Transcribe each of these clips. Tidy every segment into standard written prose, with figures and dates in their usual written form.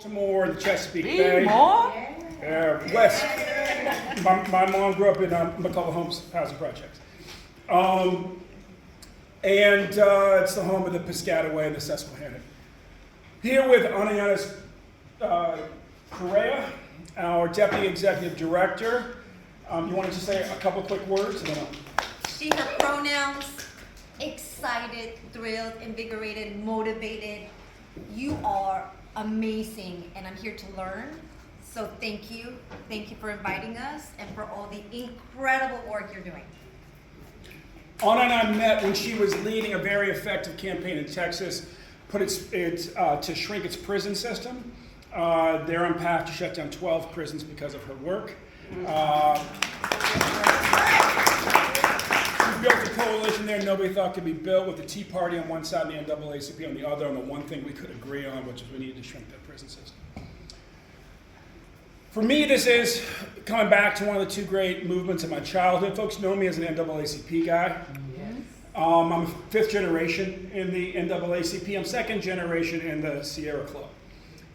Baltimore, the Chesapeake Bay. West. My mom grew up in McCullough Homes Housing Projects. It's the home of the Piscataway and the Susquehanna. Here with Ana Yáñez-Correa, our Deputy Executive Director. You wanted to say a couple quick words? And then She, her pronouns, excited, thrilled, invigorated, motivated. You are amazing, and I'm here to learn. So thank you. Thank you for inviting us and for all the incredible work you're doing. Ana and I met when she was leading a very effective campaign in Texas, to shrink its prison system. They're on path to shut down 12 prisons because of her work. We built a coalition there nobody thought could be built, with the Tea Party on one side and the NAACP on the other, on the one thing we could agree on, which is we needed to shrink that prison system. For me, this is coming back to one of the two great movements of my childhood. Folks know me as an NAACP guy. Yes. I'm fifth generation in the NAACP. I'm second generation in the Sierra Club.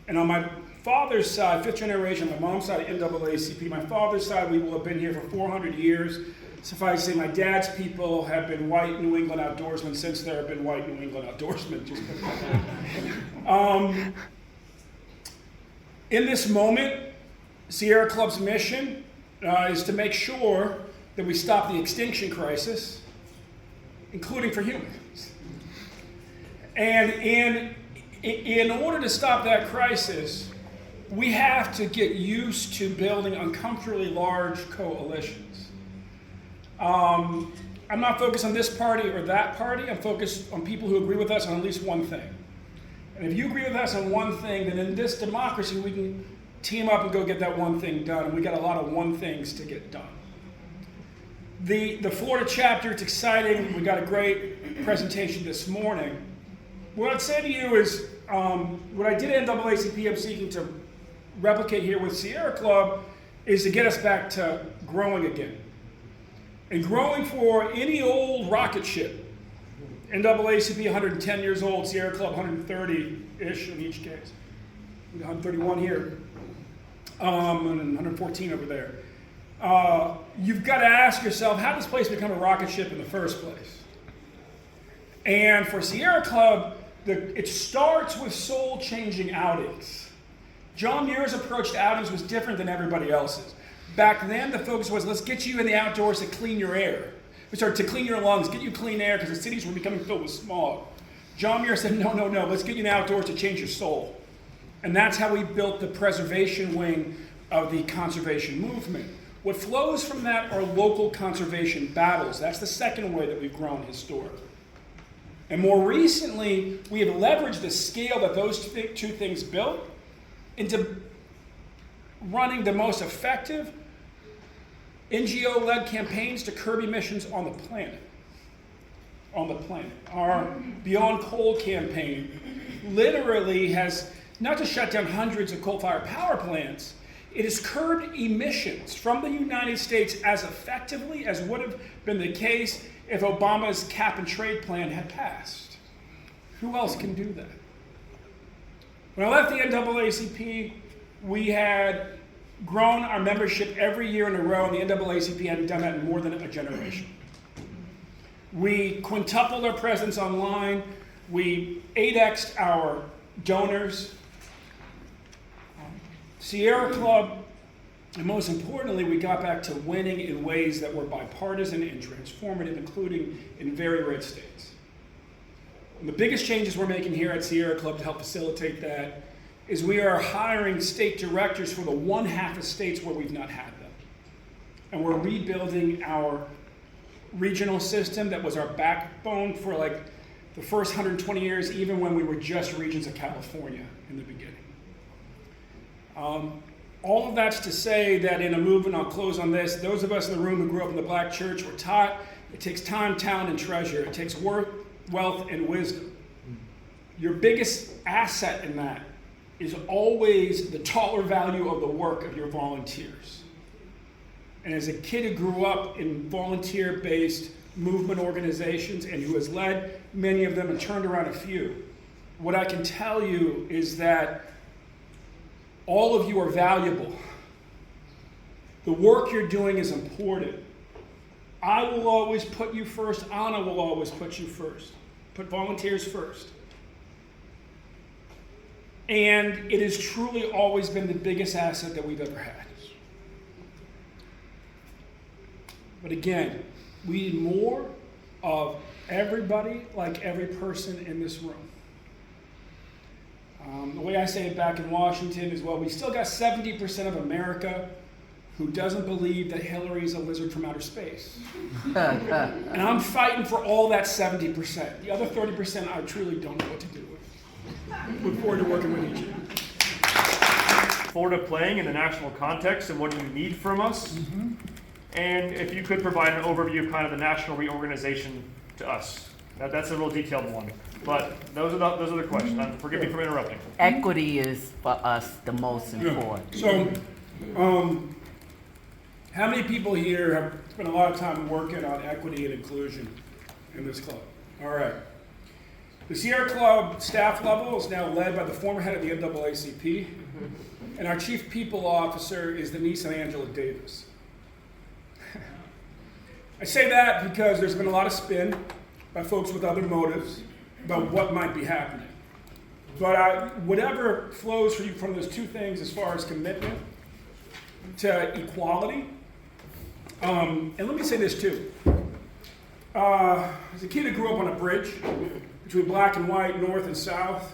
And on my father's side, fifth generation, my mom's side, NAACP. My father's side, we will have been here for 400 years. Suffice to say, my dad's people have been white New England outdoorsmen since there have been white New England outdoorsmen. In this moment, Sierra Club's mission is to make sure that we stop the extinction crisis, including for humans. And in order to stop that crisis, we have to get used to building uncomfortably large coalitions. I'm not focused on this party or that party. I'm focused on people who agree with us on at least one thing. And if you agree with us on one thing, then in this democracy, we can team up and go get that one thing done. And we got a lot of one things to get done. The Florida chapter, it's exciting. We got a great presentation this morning. What I'd say to you is, what I did at NAACP, I'm seeking to replicate here with Sierra Club, is to get us back to growing again. And growing for any old rocket ship. NAACP 110 years old, Sierra Club 130-ish in each case. 131 here, and 114 over there. You've got to ask yourself, how did this place become a rocket ship in the first place? And for Sierra Club, it starts with soul-changing outings. John Muir's approach to outings was different than everybody else's. Back then, the focus was, let's get you in the outdoors to clean your air. To clean your lungs, get you clean air, because the cities were becoming filled with smog. John Muir said, no, let's get you in the outdoors to change your soul. And that's how we built the preservation wing of the conservation movement. What flows from that are local conservation battles. That's the second way that we've grown historically. And more recently, we have leveraged the scale that those two things built into running the most effective NGO-led campaigns to curb emissions on the planet. Our Beyond Coal campaign literally has not just shut down hundreds of coal-fired power plants, it has curbed emissions from the United States as effectively as would have been the case if Obama's cap and trade plan had passed. Who else can do that? When I left the NAACP, we had grown our membership every year in a row, and the NAACP hadn't done that in more than a generation. We quintupled our presence online. We 8x'd our donors. Sierra Club, and most importantly, we got back to winning in ways that were bipartisan and transformative, including in very red states. And the biggest changes we're making here at Sierra Club to help facilitate that is we are hiring state directors for the one half of states where we've not had them. And we're rebuilding our regional system that was our backbone for like the first 120 years, even when we were just regions of California in the beginning. All of that's to say that in a movement, I'll close on this, those of us in the room who grew up in the black church were taught it takes time, talent, and treasure. It takes work, wealth, and wisdom. Your biggest asset in that is always the dollar value of the work of your volunteers. And as a kid who grew up in volunteer-based movement organizations and who has led many of them and turned around a few, what I can tell you is that All of you are valuable. The work you're doing is important. I will always put you first. Ana will always put you first. Put volunteers first. And it has truly always been the biggest asset that we've ever had. But again, we need more of everybody, like every person in this room. The way I say it back in Washington is, well, we still got 70% of America who doesn't believe that Hillary's a lizard from outer space. And I'm fighting for all that 70%. The other 30% I truly don't know what to do with. Look forward to working with each of you. Florida playing in the national context and what do you need from us? Mm-hmm. And if you could provide an overview of kind of the national reorganization to us. That's a real detailed one. But those are the questions. Forgive me for interrupting. Equity is for us the most important. So, how many people here have spent a lot of time working on equity and inclusion in this club? All right. The Sierra Club staff level is now led by the former head of the NAACP, and our chief people officer is the niece of Angela Davis. I say that because there's been a lot of spin by folks with other motives about what might be happening. But whatever flows for you from those two things as far as commitment to equality, and let me say this too. As a kid who grew up on a bridge between black and white, north and south,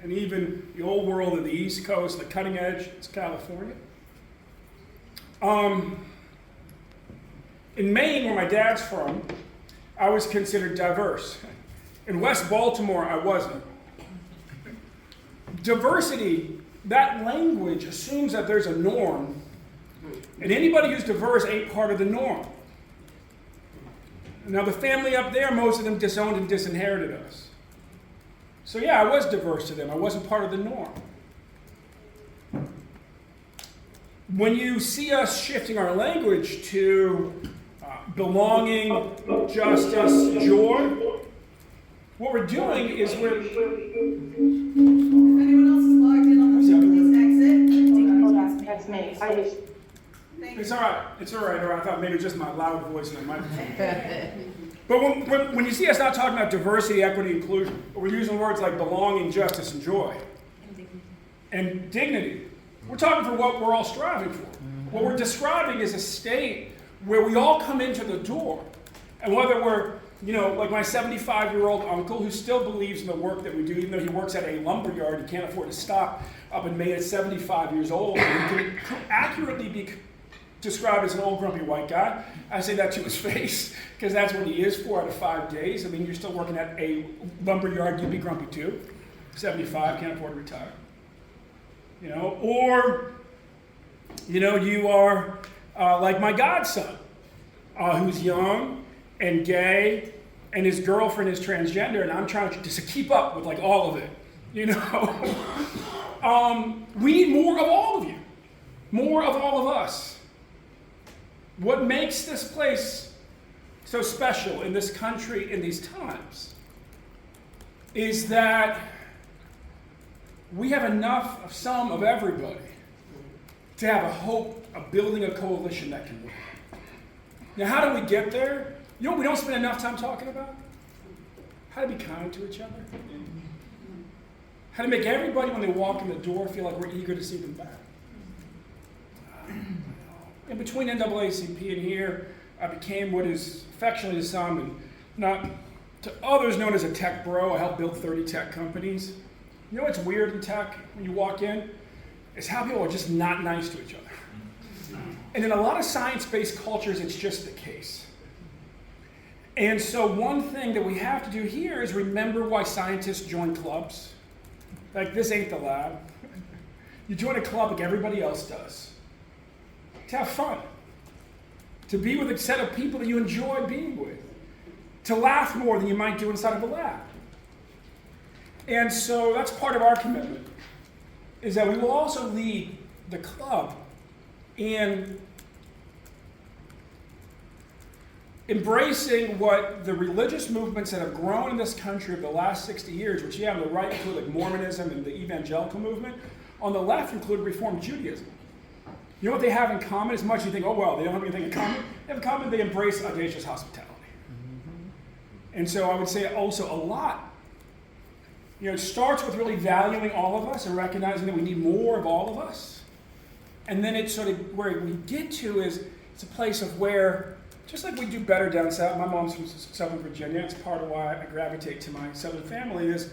and even the old world of the East Coast, the cutting edge, it's California. In Maine, where my dad's from, I was considered diverse. In West Baltimore, I wasn't. Diversity, that language assumes that there's a norm, and anybody who's diverse ain't part of the norm. Now, the family up there, most of them disowned and disinherited us. So yeah, I was diverse to them. I wasn't part of the norm. When you see us shifting our language to belonging, justice, joy, what we're doing is we're... If anyone else is logged in on the Zoom, please exit. That's me. It's all right. It's all right. Or I thought maybe just my loud voice in the microphone. But when you see us not talking about diversity, equity, inclusion, we're using words like belonging, justice, and joy, and dignity. We're talking for what we're all striving for. What we're describing is a state where we all come into the door, and whether we're, like my 75-year-old uncle who still believes in the work that we do, even though he works at a lumber yard, he can't afford to stop up in Maine at 75 years old, and he can accurately be described as an old grumpy white guy. I say that to his face, because that's what he is 4 out of 5 days. I mean, you're still working at a lumber yard, you'd be grumpy too. 75, can't afford to retire. Or, you are like my godson, who's young and gay, and his girlfriend is transgender, and I'm trying to keep up with all of it. We need more of all of you, more of all of us. What makes this place so special in this country in these times is that we have enough of some of everybody to have a hope of building a coalition that can work. Now, how do we get there? You know what we don't spend enough time talking about? How to be kind to each other. How to make everybody, when they walk in the door, feel like we're eager to see them back. And between NAACP and here, I became what is affectionately to some and not to others known as a tech bro. I helped build 30 tech companies. You know what's weird in tech when you walk in? Is how people are just not nice to each other. And in a lot of science-based cultures, it's just the case. And so one thing that we have to do here is remember why scientists join clubs. Like, this ain't the lab. You join a club like everybody else does. To have fun. To be with a set of people that you enjoy being with. To laugh more than you might do inside of a lab. And so that's part of our commitment, is that we will also lead the club in embracing what the religious movements that have grown in this country over the last 60 years, which on the right include like Mormonism and the evangelical movement, on the left include Reform Judaism. You know what they have in common? As much as you think, oh, well, they don't have anything in common. They have in common they embrace audacious hospitality. And so I would say also a lot, it starts with really valuing all of us and recognizing that we need more of all of us. And then it's sort of where we get to is it's a place of where, just like we do better down south, my mom's from Southern Virginia, it's part of why I gravitate to my Southern family, is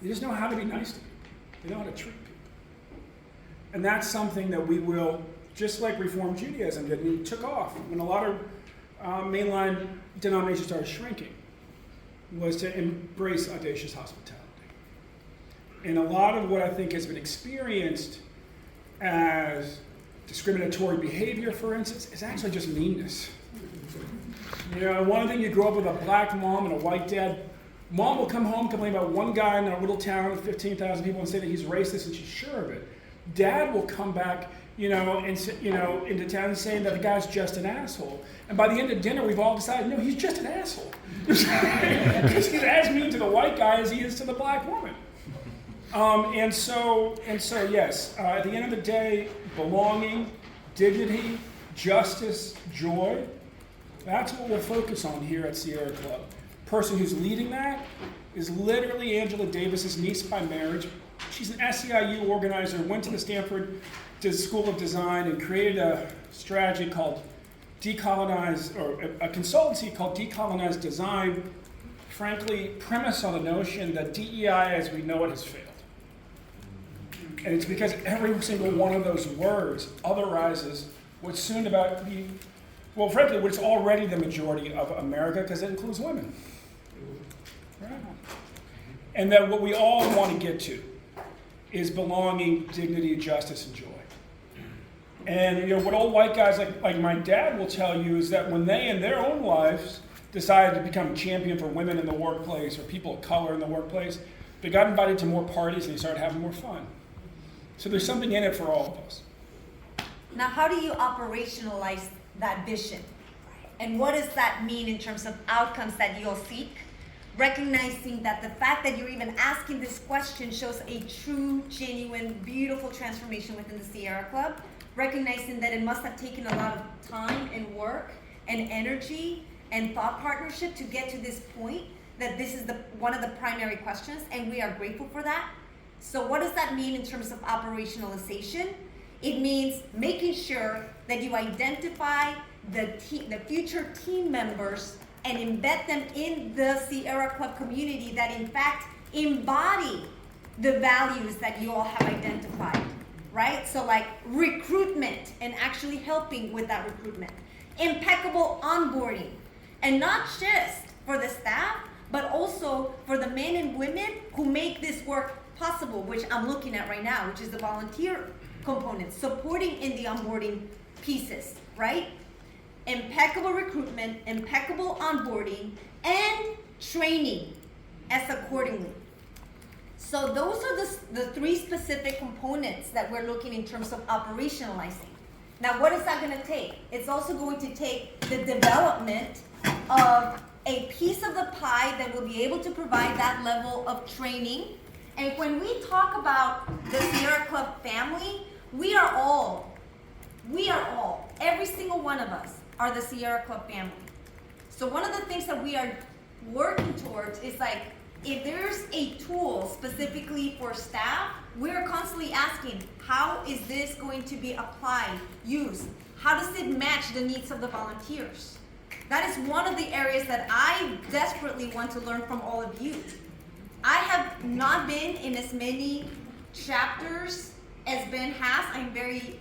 they just know how to be nice to people. They know how to treat people. And that's something that we will, just like Reform Judaism did, and it took off when a lot of mainline denominations started shrinking, was to embrace audacious hospitality. And a lot of what I think has been experienced as discriminatory behavior, for instance, is actually just meanness. One thing, you grow up with a black mom and a white dad. Mom will come home, complain about one guy in a little town of 15,000 people and say that he's racist, and she's sure of it. Dad will come back, into town saying that the guy's just an asshole. And by the end of dinner, we've all decided, no, he's just an asshole. Because he's as mean to the white guy as he is to the black woman. And so yes, at the end of the day, belonging, dignity, justice, joy, that's what we'll focus on here at Sierra Club. The person who's leading that is literally Angela Davis's niece by marriage. She's an SEIU organizer, went to the Stanford School of Design and created a strategy called Decolonize, or a consultancy called Decolonize Design, frankly, premised on the notion that DEI as we know it has failed. And it's because every single one of those words otherizes what's soon about to be, well, frankly, what's already the majority of America, because it includes women. Right? And that what we all want to get to is belonging, dignity, justice, and joy. And what old white guys like my dad will tell you is that when they in their own lives decided to become a champion for women in the workplace or people of color in the workplace, they got invited to more parties and they started having more fun. So there's something in it for all of us. Now, how do you operationalize that vision? And what does that mean in terms of outcomes that you'll seek? Recognizing that the fact that you're even asking this question shows a true, genuine, beautiful transformation within the Sierra Club. Recognizing that it must have taken a lot of time and work and energy and thought partnership to get to this point, that this is one of the primary questions, and we are grateful for that. So what does that mean in terms of operationalization? It means making sure that you identify the future team members and embed them in the Sierra Club community that in fact embody the values that you all have identified, right? So like recruitment and actually helping with that recruitment. Impeccable onboarding, and not just for the staff, but also for the men and women who make this work possible, which I'm looking at right now, which is the volunteer component, supporting in the onboarding pieces, right? Impeccable recruitment, impeccable onboarding, and training as accordingly. So those are the three specific components that we're looking in terms of operationalizing. Now, what is that going to take? It's also going to take the development of a piece of the pie that will be able to provide that level of training. And when we talk about the Sierra Club family, we are all, every single one of us are the Sierra Club family. So one of the things that we are working towards is like, if there's a tool specifically for staff, we're constantly asking, how is this going to be applied, used? How does it match the needs of the volunteers? That is one of the areas that I desperately want to learn from all of you. I have not been in as many chapters as Ben has. I'm very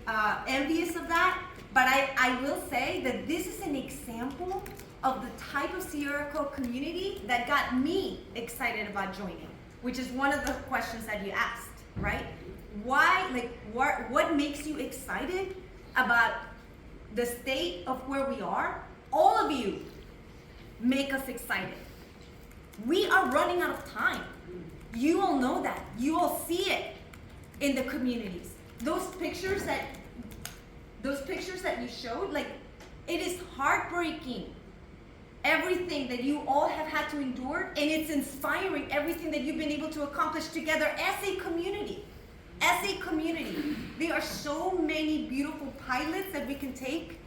envious of that. But I will say that this is an example of the type of Sierra Club community that got me excited about joining, which is one of the questions that you asked, right? Why, like, what makes you excited about the state of where we are? All of you make us excited. We are running out of time. You all know that. You all see it in the communities. Those pictures that you showed, like, it is heartbreaking everything that you all have had to endure, and it's inspiring everything that you've been able to accomplish together as a community. As a community, there are so many beautiful pilots that we can take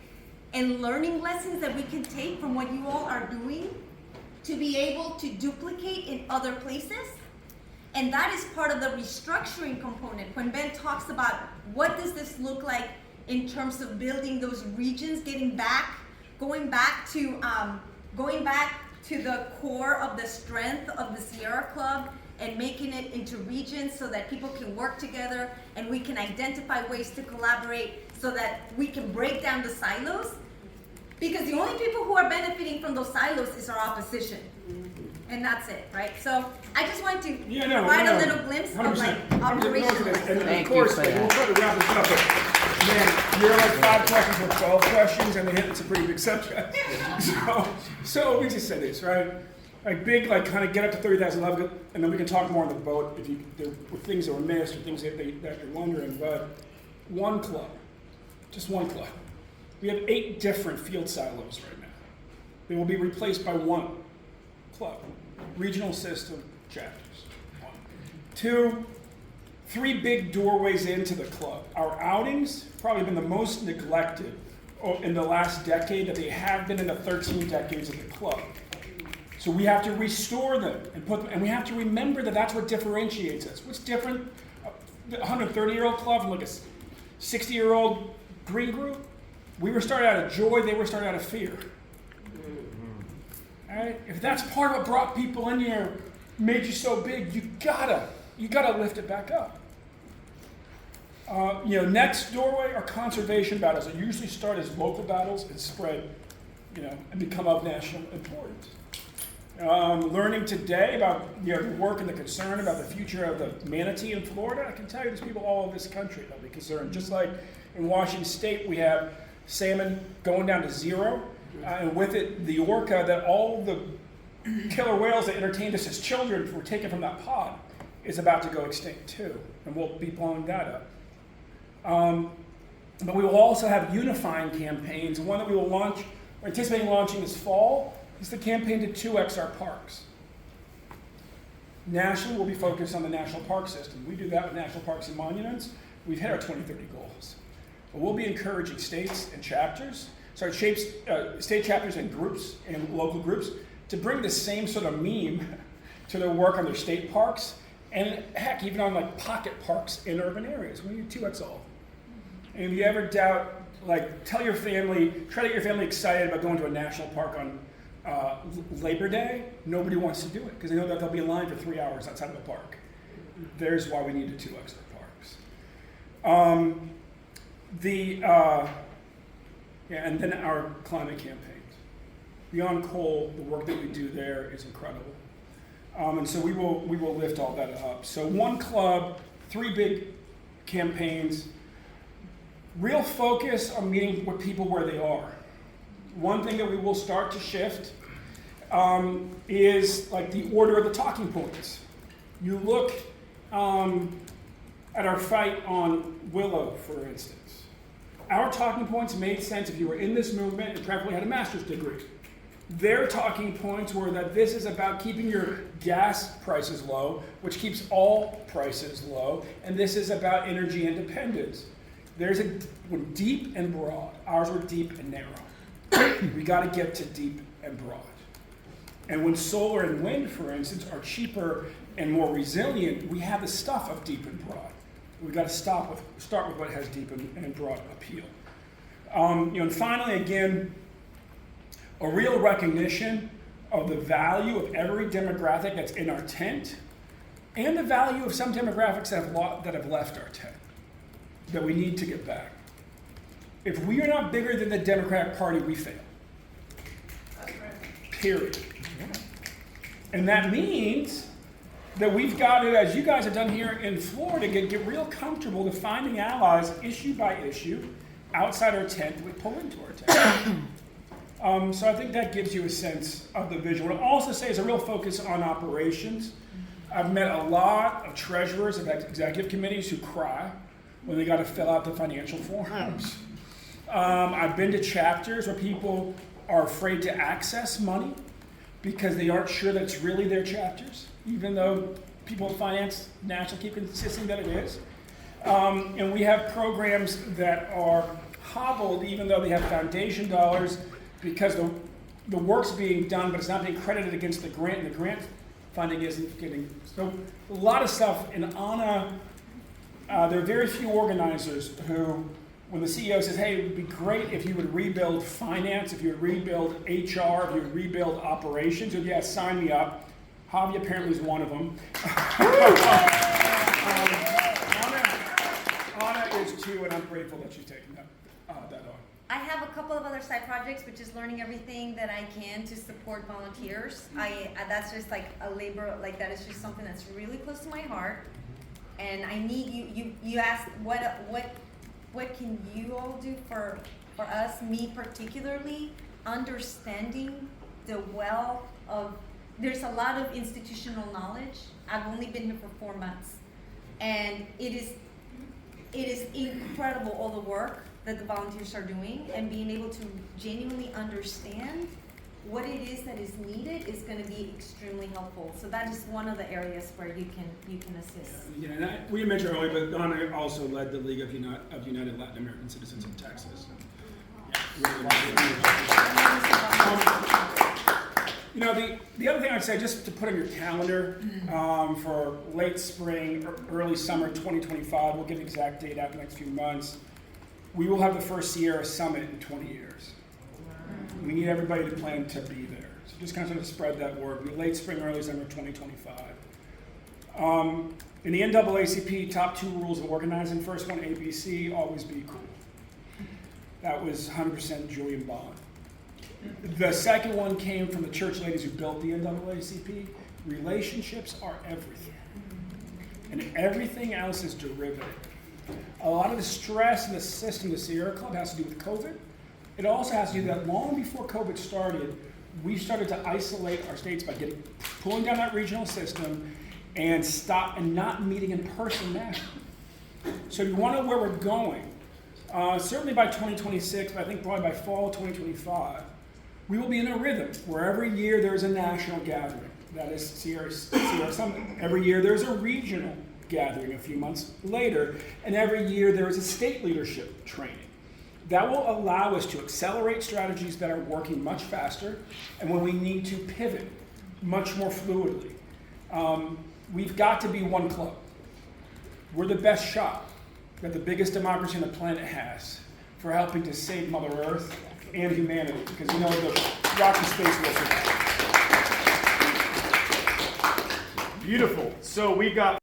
and learning lessons that we can take from what you all are doing to be able to duplicate in other places. And that is part of the restructuring component. When Ben talks about what does this look like in terms of building those regions, going back to the core of the strength of the Sierra Club and making it into regions so that people can work together and we can identify ways to collaborate so that we can break down the silos. Because the only people who are benefiting from those silos is our opposition. And that's it, right? So I just wanted to provide a little glimpse of like operational And lessons. of course, like, we'll try to wrap this up, but man, you're like 5 questions or 12 questions, and they hit some pretty big subjects. So we just say this, right? Like big, like kind of get up to 30,000 level, and then we can talk more on the boat if there were things that were missed or things that you're wondering. But one club, just one club. We have 8 different field silos right now. They will be replaced by one club, regional system chapters. 1. 2, 3 big doorways into the club. Our outings probably been the most neglected in the last decade that they have been in the 13 decades of the club. So we have to restore them and we have to remember that that's what differentiates us. What's different? A 130-year-old club from like a 60-year-old green group? We were started out of joy, they were started out of fear. All right? If that's part of what brought people in here, made you so big, you gotta lift it back up. Next doorway are conservation battles. They usually start as local battles and spread, and become of national importance. Learning today about the work and the concern about the future of the manatee in Florida, I can tell you there's people all over this country that'll be concerned. Just like in Washington State, we have salmon going down to 0, and with it, the orca that all the killer whales that entertained us as children were taken from that pod is about to go extinct too, and we'll be blowing that up. But we will also have unifying campaigns. One that we will launch, we're anticipating launching this fall, is the campaign to 2X our parks. Nationally, we'll be focused on the national park system. We do that with national parks and monuments. We've hit our 2030 goals. But we'll be encouraging states and chapters, state chapters and groups and local groups to bring the same sort of meme to their work on their state parks, and heck, even on like pocket parks in urban areas. We need 2X all. And if you ever doubt, like try to get your family excited about going to a national park on Labor Day. Nobody wants to do it because they know that they'll be in line for 3 hours outside of the park. There's why we need to 2X our parks. And then our climate campaigns. Beyond coal, the work that we do there is incredible. And so we will lift all that up. So one club, 3 big campaigns, real focus on meeting with people where they are. One thing that we will start to shift is like the order of the talking points. You look at our fight on Willow, for instance. Our talking points made sense if you were in this movement and preferably had a master's degree. Their talking points were that this is about keeping your gas prices low, which keeps all prices low, and this is about energy independence. There's we're deep and broad. Ours were deep and narrow. We got to get to deep and broad. And when solar and wind, for instance, are cheaper and more resilient, we have the stuff of deep and broad. We've got to start with what has deep and broad appeal. And finally, again, a real recognition of the value of every demographic that's in our tent, and the value of some demographics that have left our tent, that we need to get back. If we are not bigger than the Democratic Party, we fail. Period. And that means that we've got to, as you guys have done here in Florida, get real comfortable to finding allies issue by issue outside our tent that we pull into our tent. So I think that gives you a sense of the vision. What I'll also say is a real focus on operations. I've met a lot of treasurers of executive committees who cry when they got to fill out the financial forms. I've been to chapters where people are afraid to access money because they aren't sure that it's really their chapters, even though people in finance nationally keep insisting that it is. And we have programs that are hobbled even though they have foundation dollars because the work's being done, but it's not being credited against the grant, and the grant funding isn't getting. So a lot of stuff. And Ana, there are very few organizers who, when the CEO says, hey, it would be great if you would rebuild finance, if you would rebuild HR, if you would rebuild operations, and yeah, sign me up. Javi apparently is one of them. Ana is too, and I'm grateful that she's taking that on. I have a couple of other side projects, which is learning everything that I can to support volunteers. That's just like a labor, like that is just something that's really close to my heart. And I need you asked what can you all do for us, me particularly, understanding the wealth of, there's a lot of institutional knowledge. I've only been here for 4 months. And it is incredible all the work that the volunteers are doing, and being able to genuinely understand what it is that is needed is going to be extremely helpful. So that is one of the areas where you can assist. Yeah, and we mentioned earlier, but Ana also led the League of United Latin American Citizens in Texas. You know, the other thing I'd say, just to put on your calendar for late spring, early summer 2025, we'll get an exact date out in the next few months. We will have the first Sierra Summit in 20 years. We need everybody to plan to be there. So just kind of sort of spread that word. It'll be late spring, early summer 2025. In the NAACP, top 2 rules of organizing. First one, ABC, always be cool. That was 100% Julian Bond. The second one came from the church ladies who built the NAACP. Relationships are everything. And everything else is derivative. A lot of the stress in the system, the Sierra Club, has to do with COVID. It also has to do that long before COVID started, we started to isolate our states by pulling down that regional system and not meeting in person nationally. So if you want to know where we're going, certainly by 2026, but I think probably by fall 2025, we will be in a rhythm where every year there's a national gathering. That is Sierra Summit. Every year there's a regional gathering a few months later, and every year there is a state leadership training. That will allow us to accelerate strategies that are working much faster, and when we need to pivot much more fluidly. We've got to be one club. We're the best shot that the biggest democracy on the planet has for helping to save Mother Earth and humanity, because you know the rocky space will survive. Beautiful. So we've got